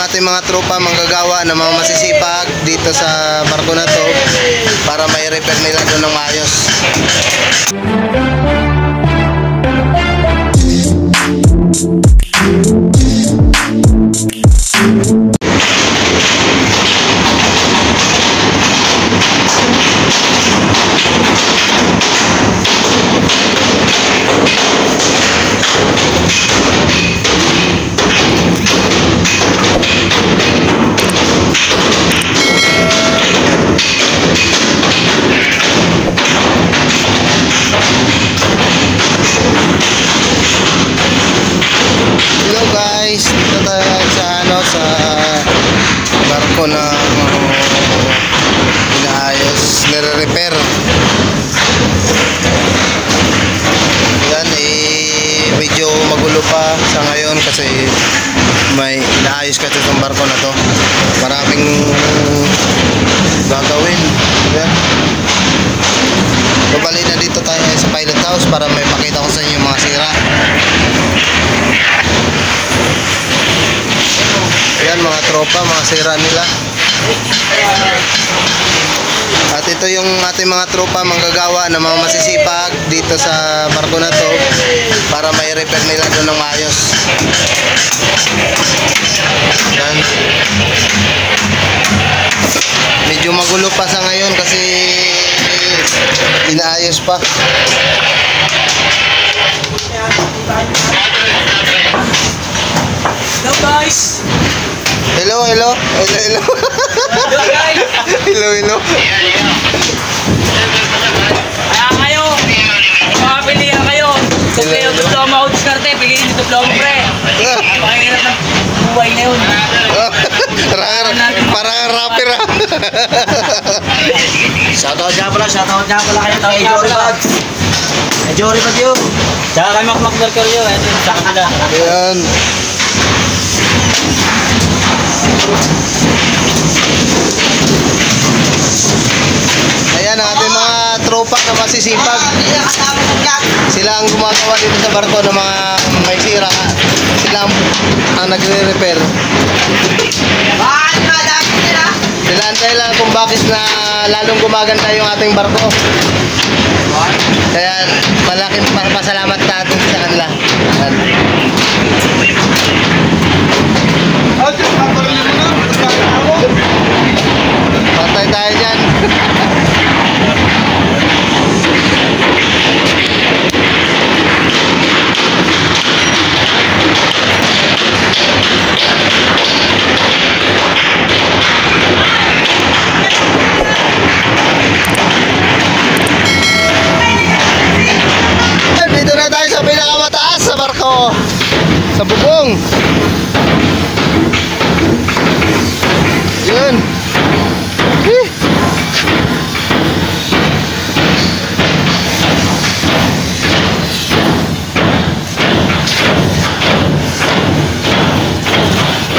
ating mga tropa manggagawa na mga masisipag dito sa barko na to para may repair nila doon ng maayos. Hello guys, dito tayo sa barko na inaayos, nire-repair. Yan medyo magulo pa sa ngayon kasi may inaayos kasi itong barko na to. Maraming gagawin. Yan. Babalik na dito tayo sa pilot house para may pakita ko sa inyo yung mga sira. Ayan mga tropa, mga sira nila. At ito yung ating mga tropa manggagawa na mga masisipag dito sa barko na to para may repair nila doon ng maayos. Ayan. Medyo magulo pa sa ngayon kasi inaayos pa. Hello guys! Hello, hello. Hello, hello. Hello guys! Hello, hello. Kaya kayo! Makapilihan kayo! Kung kayo diploma o diskarte, piliin yung diploma pre! Pakihirap ng buhay na yun! Parang rapper ah. Shoutout niya pala kayo tao Jory Bag! Jory Bag yun! Tsaka kay Mac Mercury yun, ito yung sa kanila. Ayan. Ayan ang ating mga tropa na masisipag. Sila ang gumagawa dito sa barko ng mga may sira. Sila ang nagre-repair. Sila ang dahilan kung bakit na lalong gumaganda yung ating barko. Kaya malaking pasalamat natin sa kanila. Patay tayo dyan. Dito na tayo sa pinakamataas sa barko, sa bubong. Yun.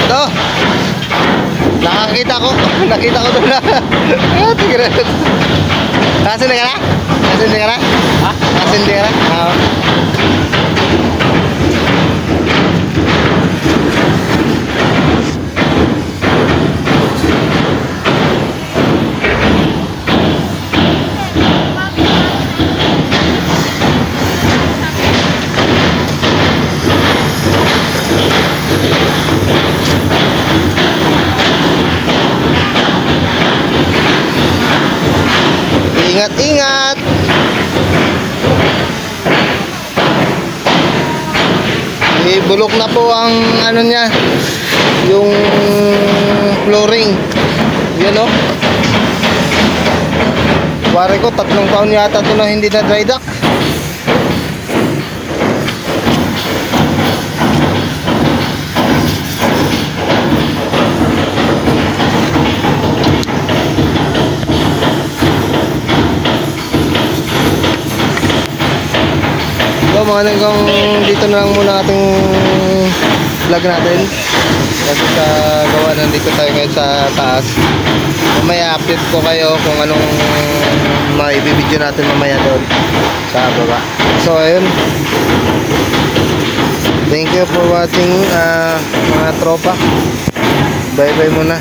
Ito. Nakita ko doon na. Tignan. Nasindi ka na? Nasindi ka na? Ha? Nasindi ka na? Oo. Ingat-ingat. Bulok na po ang ano niya, yung flooring. Yan o. Pare ko 3 taon yata ito na hindi na dry dock. Mga hanggang dito na lang muna ating vlog natin kasi sa gawa nandito tayo ngayon sa taas. Mamaya update ko kayo kung anong maibibideo natin mamaya doon sa baba. So ayun, thank you for watching mga tropa. Bye-bye muna.